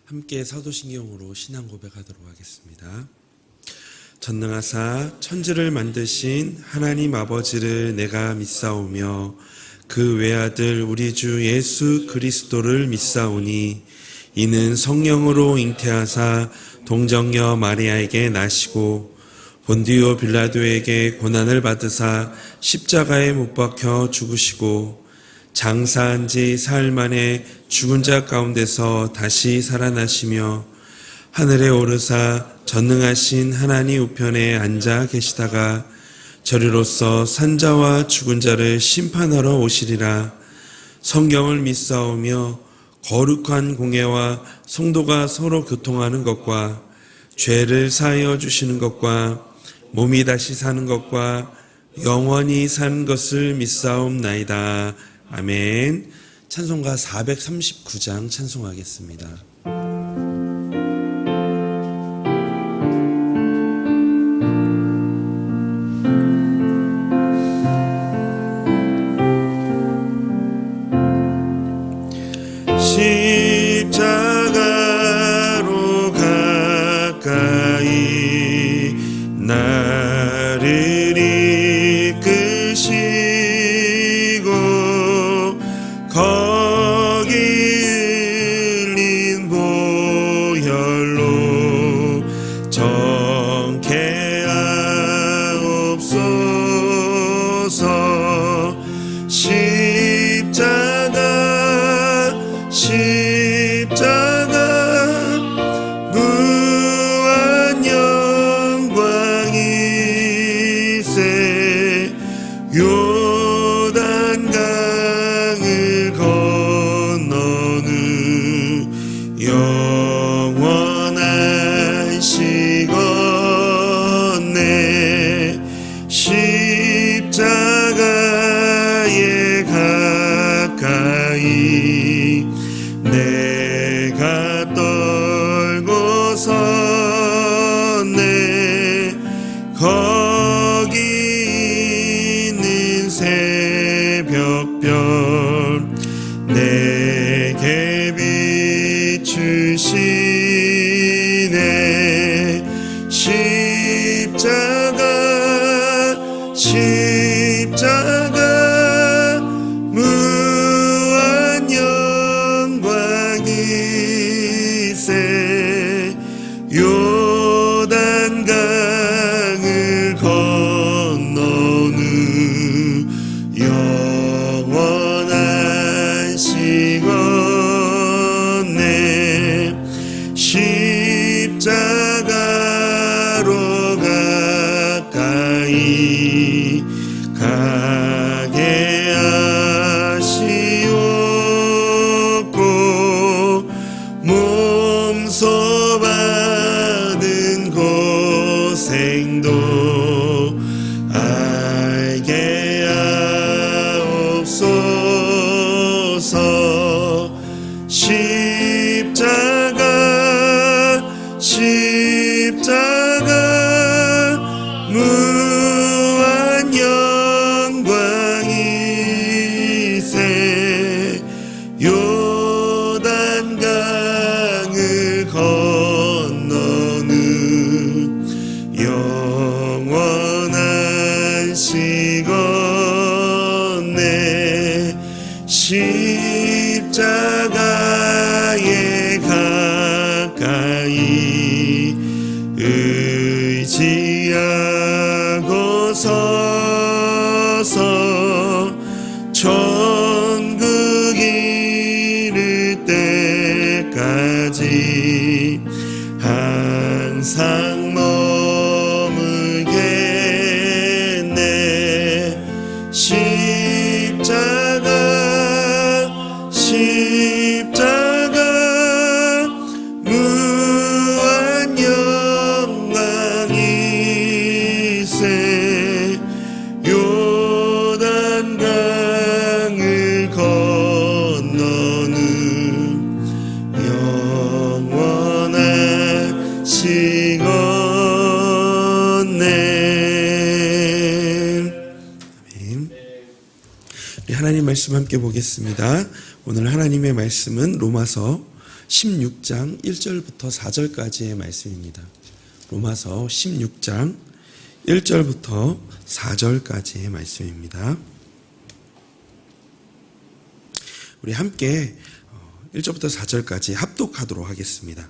함께 사도신경으로 신앙 고백하도록 하겠습니다. 전능하사 천지를 만드신 하나님 아버지를 내가 믿사오며 그 외아들 우리 주 예수 그리스도를 믿사오니 이는 성령으로 잉태하사 동정녀 마리아에게 나시고 본디오 빌라도에게 고난을 받으사 십자가에 못 박혀 죽으시고 장사한 지 사흘 만에 죽은 자 가운데서 다시 살아나시며 하늘에 오르사 전능하신 하나님 우편에 앉아 계시다가 저리로서 산자와 죽은 자를 심판하러 오시리라. 성경을 믿사오며 거룩한 공예와 성도가 서로 교통하는 것과 죄를 사하여 주시는 것과 몸이 다시 사는 것과 영원히 사는 것을 믿사옵나이다. 아멘. 찬송가 439장 찬송하겠습니다. 십자가로 가까이 나를 이끄시고 거기 흘린 보혈로 정케하옵소서. 십자가 무한 영광이세. 요단강을 건너는 영원한 시건네. 십자가에 가까이 내가 떨고 섰네. 거기 있는 새벽별 내게 비추시네. 십자가 무한 영광이세. 요단강을 건너는 영원한 시건네. 십자가로 가까이 가게 하시옵고 몸소 받은 고생도 알게 하옵소서. 십자가 무한 영광이세. 요단강을 건너는 영원한 시건네. 십자가에 가까이 의지하고 서서 천국 이를 때까지 항상 머물겠네. 십자가 무한 영광이세. 요단강을 건너는 영원한 시건네. 아멘. 하나님 말씀 함께 보겠습니다. 오늘 하나님의 말씀은 로마서 16장 1절부터 4절까지의 말씀입니다. 로마서 16장 1절부터 4절까지의 말씀입니다. 우리 함께 1절부터 4절까지 합독하도록 하겠습니다.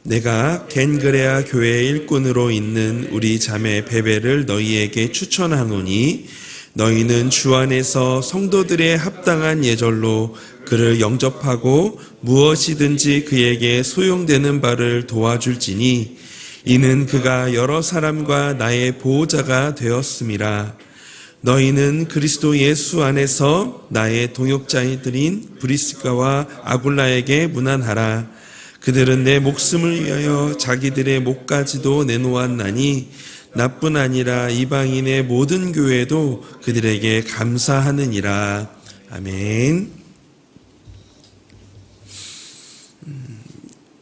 내가 겐그레아 교회의 일꾼으로 있는 우리 자매 베베를 너희에게 추천하노니 너희는 주 안에서 성도들의 합당한 예절로 그를 영접하고 무엇이든지 그에게 소용되는 바를 도와줄지니 이는 그가 여러 사람과 나의 보호자가 되었음이라. 너희는 그리스도 예수 안에서 나의 동역자들인 브리스가와 아굴라에게 문안하라. 그들은 내 목숨을 위하여 자기들의 목까지도 내놓았나니 나뿐 아니라 이방인의 모든 교회도 그들에게 감사하느니라. 아멘.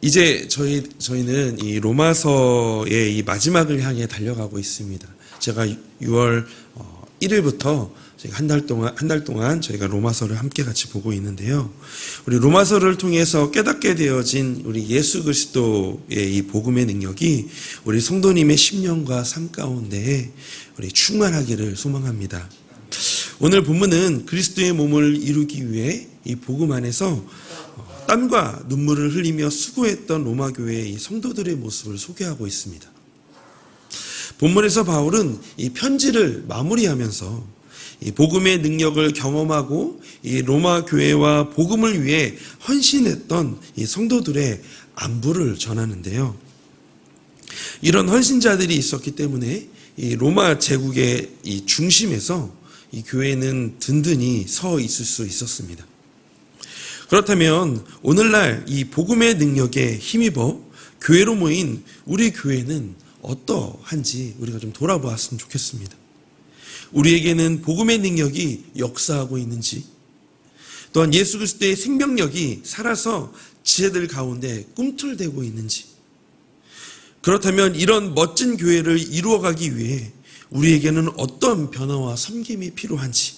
이제 저희는 이 로마서의 이 마지막을 향해 달려가고 있습니다. 제가 6월 1일부터 한 달 동안 저희가 로마서를 함께 같이 보고 있는데요. 우리 로마서를 통해서 깨닫게 되어진 우리 예수 그리스도의 이 복음의 능력이 우리 성도님의 심령과 삶 가운데 우리 충만하기를 소망합니다. 오늘 본문은 그리스도의 몸을 이루기 위해 이 복음 안에서 땀과 눈물을 흘리며 수고했던 로마 교회의 이 성도들의 모습을 소개하고 있습니다. 본문에서 바울은 이 편지를 마무리하면서 이 복음의 능력을 경험하고 이 로마 교회와 복음을 위해 헌신했던 이 성도들의 안부를 전하는데요. 이런 헌신자들이 있었기 때문에 이 로마 제국의 이 중심에서 이 교회는 든든히 서 있을 수 있었습니다. 그렇다면 오늘날 이 복음의 능력에 힘입어 교회로 모인 우리 교회는 어떠한지 우리가 좀 돌아보았으면 좋겠습니다. 우리에게는 복음의 능력이 역사하고 있는지, 또한 예수 그리스도의 생명력이 살아서 지혜들 가운데 꿈틀대고 있는지, 그렇다면 이런 멋진 교회를 이루어가기 위해 우리에게는 어떤 변화와 섬김이 필요한지,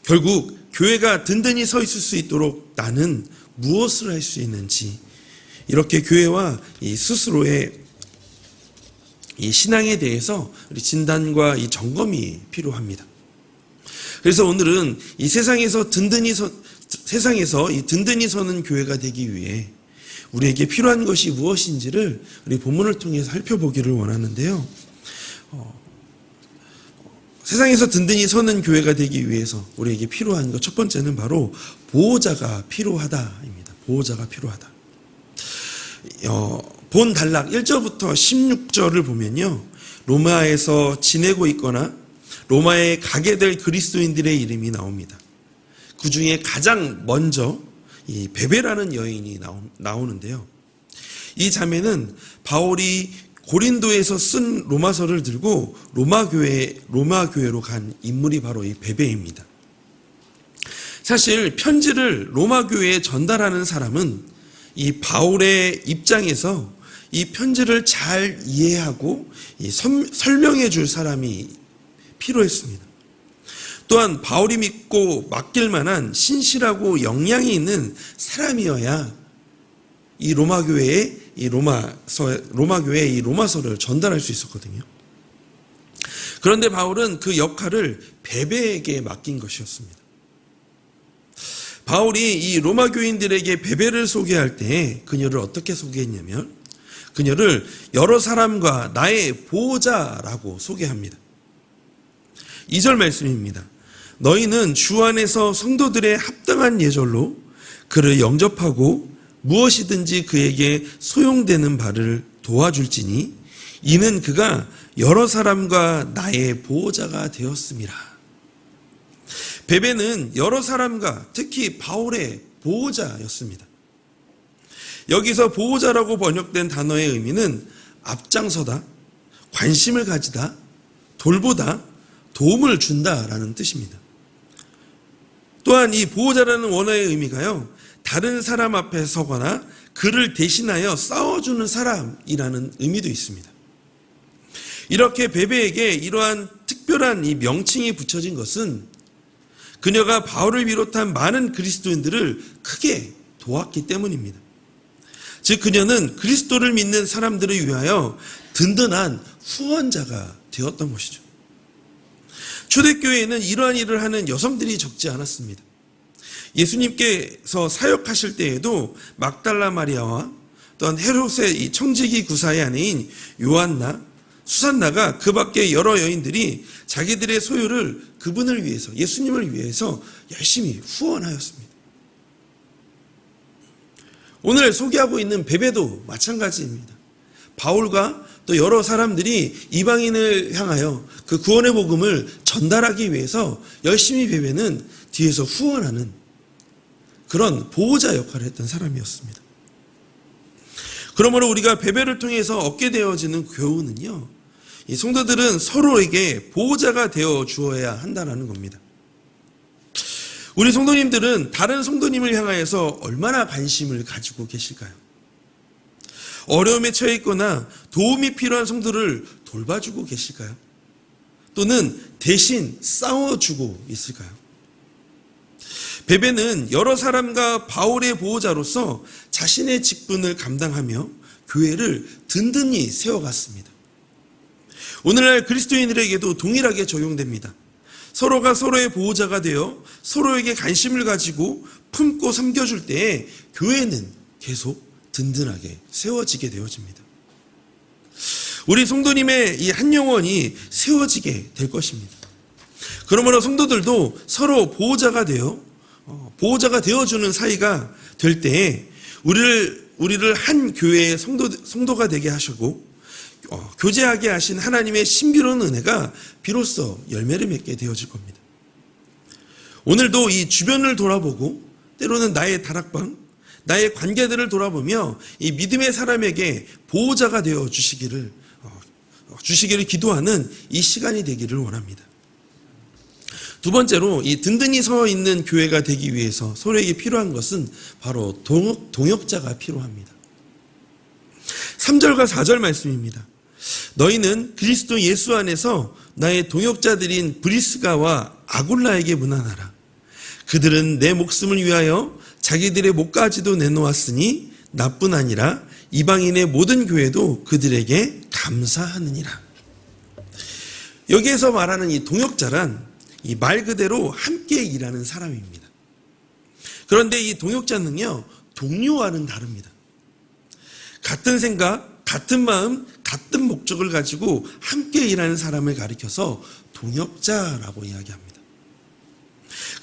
결국 교회가 든든히 서 있을 수 있도록 나는 무엇을 할 수 있는지, 이렇게 교회와 이 스스로의 이 신앙에 대해서 우리 진단과 이 점검이 필요합니다. 그래서 오늘은 이 세상에서 든든히 서는 교회가 되기 위해 우리에게 필요한 것이 무엇인지를 우리 본문을 통해서 살펴보기를 원하는데요. 세상에서 든든히 서는 교회가 되기 위해서 우리에게 필요한 것 첫 번째는 바로 보호자가 필요하다입니다. 보호자가 필요하다. 본 단락 1절부터 16절을 보면요, 로마에서 지내고 있거나 로마에 가게 될 그리스도인들의 이름이 나옵니다. 그 중에 가장 먼저 이 베베라는 여인이 나오는데요. 이 자매는 바울이 고린도에서 쓴 로마서를 들고 로마 교회로 간 인물이 바로 이 베베입니다. 사실 편지를 로마 교회에 전달하는 사람은 이 바울의 입장에서 이 편지를 잘 이해하고 설명해 줄 사람이 필요했습니다. 또한 바울이 믿고 맡길 만한 신실하고 역량이 있는 사람이어야 이 로마 교회의 이 로마서를 전달할 수 있었거든요. 그런데 바울은 그 역할을 베베에게 맡긴 것이었습니다. 바울이 이 로마 교인들에게 베베를 소개할 때 그녀를 어떻게 소개했냐면 그녀를 여러 사람과 나의 보호자라고 소개합니다. 2절 말씀입니다. 너희는 주 안에서 성도들의 합당한 예절로 그를 영접하고 무엇이든지 그에게 소용되는 바를 도와줄지니 이는 그가 여러 사람과 나의 보호자가 되었음이라. 베베는 여러 사람과 특히 바울의 보호자였습니다. 여기서 보호자라고 번역된 단어의 의미는 앞장서다, 관심을 가지다, 돌보다, 도움을 준다라는 뜻입니다. 또한 이 보호자라는 원어의 의미가요, 다른 사람 앞에 서거나 그를 대신하여 싸워주는 사람이라는 의미도 있습니다. 이렇게 베베에게 이러한 특별한 이 명칭이 붙여진 것은 그녀가 바울을 비롯한 많은 그리스도인들을 크게 도왔기 때문입니다. 즉 그녀는 그리스도를 믿는 사람들을 위하여 든든한 후원자가 되었던 것이죠. 초대교회에는 이러한 일을 하는 여성들이 적지 않았습니다. 예수님께서 사역하실 때에도 막달라 마리아와 또한 헤롯의 이 청지기 구사의 아내인 요한나, 수산나가 그 밖에 여러 여인들이 자기들의 소유를 그분을 위해서, 예수님을 위해서 열심히 후원하였습니다. 오늘 소개하고 있는 베베도 마찬가지입니다. 바울과 또 여러 사람들이 이방인을 향하여 그 구원의 복음을 전달하기 위해서 열심히 베베는 뒤에서 후원하는 그런 보호자 역할을 했던 사람이었습니다. 그러므로 우리가 베베를 통해서 얻게 되어지는 교훈은요, 이 성도들은 서로에게 보호자가 되어 주어야 한다는 겁니다. 우리 성도님들은 다른 성도님을 향하여서 얼마나 관심을 가지고 계실까요? 어려움에 처해 있거나 도움이 필요한 성도를 돌봐주고 계실까요? 또는 대신 싸워주고 있을까요? 베베는 여러 사람과 바울의 보호자로서 자신의 직분을 감당하며 교회를 든든히 세워갔습니다. 오늘날 그리스도인들에게도 동일하게 적용됩니다. 서로가 서로의 보호자가 되어 서로에게 관심을 가지고 품고 섬겨줄 때에 교회는 계속 든든하게 세워지게 되어집니다. 우리 성도님의 이 한 영혼이 세워지게 될 것입니다. 그러므로 성도들도 서로 보호자가 되어주는 사이가 될 때에 우리를 한 교회의 성도가 되게 하시고 교제하게 하신 하나님의 신비로운 은혜가 비로소 열매를 맺게 되어질 겁니다. 오늘도 이 주변을 돌아보고 때로는 나의 다락방, 나의 관계들을 돌아보며 이 믿음의 사람에게 보호자가 되어 주시기를 기도하는 이 시간이 되기를 원합니다. 두 번째로 이 든든히 서 있는 교회가 되기 위해서 서로에게 필요한 것은 바로 동역자가 필요합니다. 3절과 4절 말씀입니다. 너희는 그리스도 예수 안에서 나의 동역자들인 브리스가와 아굴라에게 문안하라. 그들은 내 목숨을 위하여 자기들의 목까지도 내놓았으니 나뿐 아니라 이방인의 모든 교회도 그들에게 감사하느니라. 여기에서 말하는 이 동역자란 이 말 그대로 함께 일하는 사람입니다. 그런데 이 동역자는요, 동료와는 다릅니다. 같은 생각, 같은 마음, 같은 목적을 가지고 함께 일하는 사람을 가리켜서 동역자라고 이야기합니다.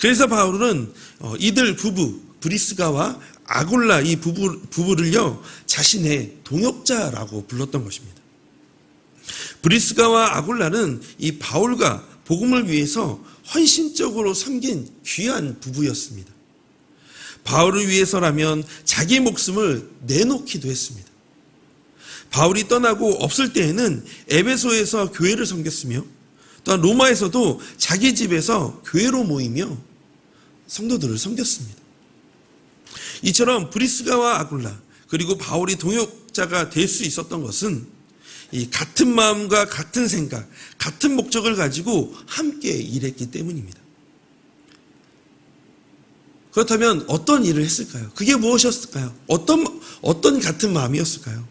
그래서 바울은 이들 부부, 브리스가와 아굴라 이 부부를요, 자신의 동역자라고 불렀던 것입니다. 브리스가와 아굴라는 이 바울과 복음을 위해서 헌신적으로 섬긴 귀한 부부였습니다. 바울을 위해서라면 자기 목숨을 내놓기도 했습니다. 바울이 떠나고 없을 때에는 에베소에서 교회를 섬겼으며 또한 로마에서도 자기 집에서 교회로 모이며 성도들을 섬겼습니다. 이처럼 브리스가와 아굴라 그리고 바울이 동역자가 될 수 있었던 것은 이 같은 마음과 같은 생각, 같은 목적을 가지고 함께 일했기 때문입니다. 그렇다면 어떤 일을 했을까요? 그게 무엇이었을까요? 어떤 같은 마음이었을까요?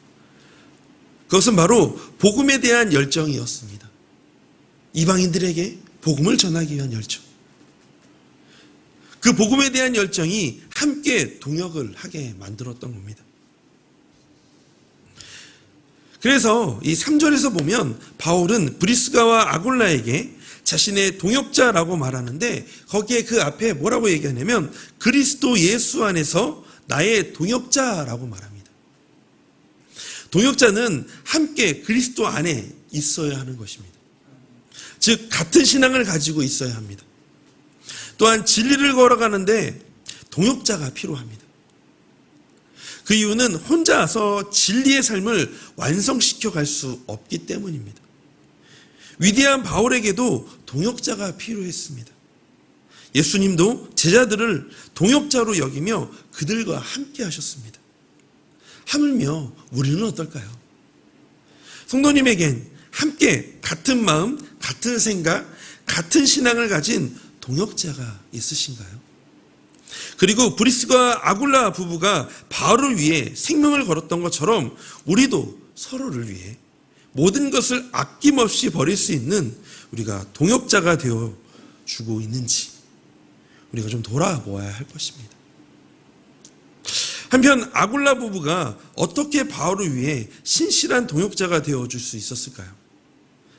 그것은 바로 복음에 대한 열정이었습니다. 이방인들에게 복음을 전하기 위한 열정. 그 복음에 대한 열정이 함께 동역을 하게 만들었던 겁니다. 그래서 이 3절에서 보면 바울은 브리스가와 아굴라에게 자신의 동역자라고 말하는데 거기에 그 앞에 뭐라고 얘기하냐면 그리스도 예수 안에서 나의 동역자라고 말합니다. 동역자는 함께 그리스도 안에 있어야 하는 것입니다. 즉 같은 신앙을 가지고 있어야 합니다. 또한 진리를 걸어가는데 동역자가 필요합니다. 그 이유는 혼자서 진리의 삶을 완성시켜 갈 수 없기 때문입니다. 위대한 바울에게도 동역자가 필요했습니다. 예수님도 제자들을 동역자로 여기며 그들과 함께 하셨습니다. 하물며 우리는 어떨까요? 성도님에겐 함께 같은 마음, 같은 생각, 같은 신앙을 가진 동역자가 있으신가요? 그리고 브리스과 아굴라 부부가 바울을 위해 생명을 걸었던 것처럼 우리도 서로를 위해 모든 것을 아낌없이 버릴 수 있는 우리가 동역자가 되어 주고 있는지 우리가 좀 돌아보아야 할 것입니다. 한편 아굴라 부부가 어떻게 바울을 위해 신실한 동역자가 되어줄 수 있었을까요?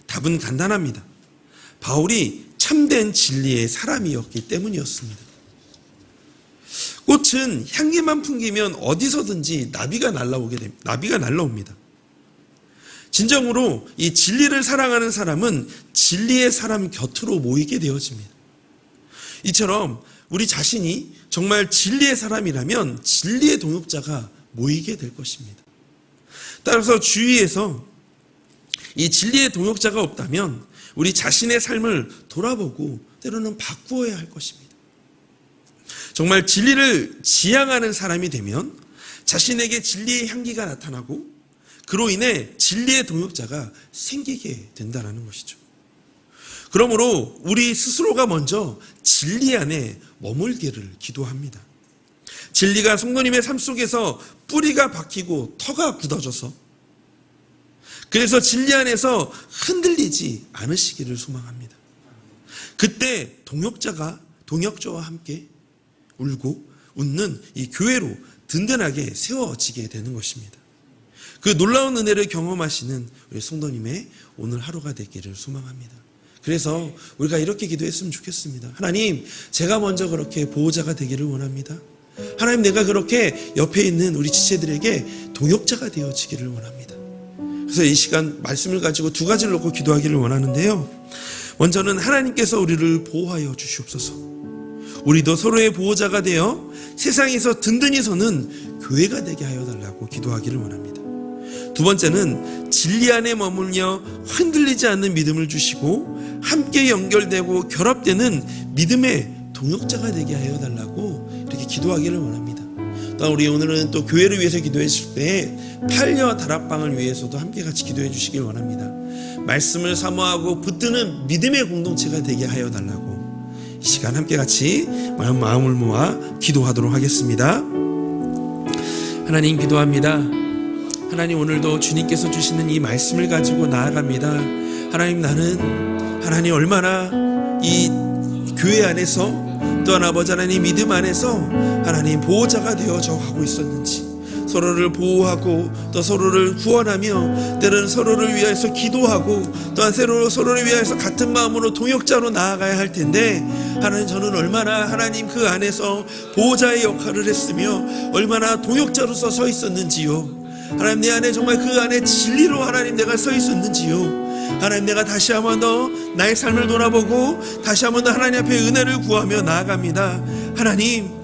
답은 간단합니다. 바울이 참된 진리의 사람이었기 때문이었습니다. 꽃은 향기만 풍기면 어디서든지 나비가 날라옵니다. 진정으로 이 진리를 사랑하는 사람은 진리의 사람 곁으로 모이게 되어집니다. 이처럼 우리 자신이 정말 진리의 사람이라면 진리의 동역자가 모이게 될 것입니다. 따라서 주위에서 이 진리의 동역자가 없다면 우리 자신의 삶을 돌아보고 때로는 바꾸어야 할 것입니다. 정말 진리를 지향하는 사람이 되면 자신에게 진리의 향기가 나타나고 그로 인해 진리의 동역자가 생기게 된다는 것이죠. 그러므로 우리 스스로가 먼저 진리 안에 머물기를 기도합니다. 진리가 성도님의 삶 속에서 뿌리가 박히고 터가 굳어져서 그래서 진리 안에서 흔들리지 않으시기를 소망합니다. 그때 동역자와 함께 울고 웃는 이 교회로 든든하게 세워지게 되는 것입니다. 그 놀라운 은혜를 경험하시는 우리 성도님의 오늘 하루가 되기를 소망합니다. 그래서 우리가 이렇게 기도했으면 좋겠습니다. 하나님, 제가 먼저 그렇게 보호자가 되기를 원합니다. 하나님, 내가 그렇게 옆에 있는 우리 지체들에게 동역자가 되어지기를 원합니다. 그래서 이 시간 말씀을 가지고 두 가지를 놓고 기도하기를 원하는데요. 먼저는 하나님께서 우리를 보호하여 주시옵소서. 우리도 서로의 보호자가 되어 세상에서 든든히 서는 교회가 되게 하여 달라고 기도하기를 원합니다. 두 번째는 진리 안에 머물며 흔들리지 않는 믿음을 주시고 함께 연결되고 결합되는 믿음의 동역자가 되게 하여 달라고 이렇게 기도하기를 원합니다. 또 우리 오늘은 또 교회를 위해서 기도해 주실 때 팔려 다락방을 위해서도 함께 같이 기도해 주시길 원합니다. 말씀을 사모하고 붙드는 믿음의 공동체가 되게 하여 달라고 이 시간 함께 같이 마음을 모아 기도하도록 하겠습니다. 하나님, 기도합니다. 하나님, 오늘도 주님께서 주시는 이 말씀을 가지고 나아갑니다. 하나님 얼마나 이 교회 안에서 또한 아버지 하나님 믿음 안에서 하나님 보호자가 되어져 가고 있었는지, 서로를 보호하고 또 서로를 후원하며 때로는 서로를 위해서 기도하고 또한 서로를 위해서 같은 마음으로 동역자로 나아가야 할 텐데, 하나님, 저는 얼마나 하나님 그 안에서 보호자의 역할을 했으며 얼마나 동역자로서 서 있었는지요. 하나님, 내 안에 정말 그 안에 진리로 하나님 내가 서 있었는지요. 하나님, 내가 다시 한번 더 나의 삶을 돌아보고 다시 한번 더 하나님 앞에 은혜를 구하며 나아갑니다. 하나님,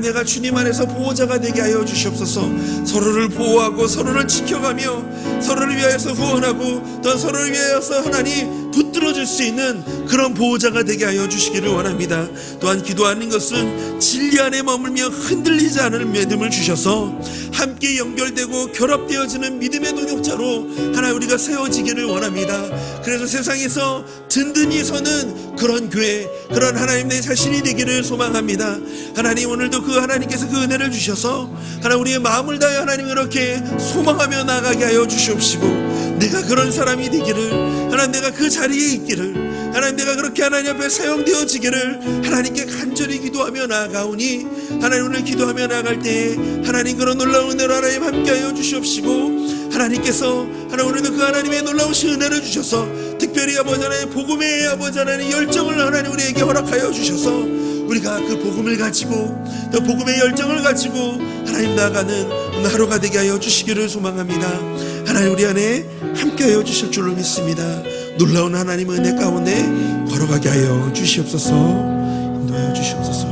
내가 주님 안에서 보호자가 되게 하여 주시옵소서. 서로를 보호하고 서로를 지켜가며 서로를 위하여서 후원하고 또 서로를 위하여서 하나님 붙들어줄 수 있는 그런 보호자가 되게 하여 주시기를 원합니다. 또한 기도하는 것은 진리 안에 머물며 흔들리지 않을 믿음을 주셔서 함께 연결되고 결합되어지는 믿음의 동역자로 하나님 우리가 세워지기를 원합니다. 그래서 세상에서 든든히 서는 그런 교회, 그런 하나님 내 자신이 되기를 소망합니다. 하나님, 오늘도 그 하나님께서 그 은혜를 주셔서 하나님 우리의 마음을 다해 하나님 이렇게 소망하며 나가게 하여 주시옵시고, 내가 그런 사람이 되기를, 하나님 내가 그 자리에 있기를, 하나님 내가 그렇게 하나님 앞에 사용되어지기를 하나님께 간절히 기도하며 나아가오니, 하나님 오늘 기도하며 나아갈 때 하나님 그런 놀라운 은혜로 하나님 함께하여 주시옵시고, 하나님께서 하나님 오늘도 그 하나님의 놀라우신 은혜를 주셔서 특별히 아버지 하나님 복음의 아버지 하나님 열정을 하나님 우리에게 허락하여 주셔서 우리가 그 복음을 가지고 또 복음의 열정을 가지고 하나님 나아가는 오늘 하루가 되게 하여 주시기를 소망합니다. 하나님 우리 안에 함께하여 주실 줄로 믿습니다. 놀라운 하나님의 은혜 가운데 걸어가게 하여 주시옵소서. 인도하여 주시옵소서.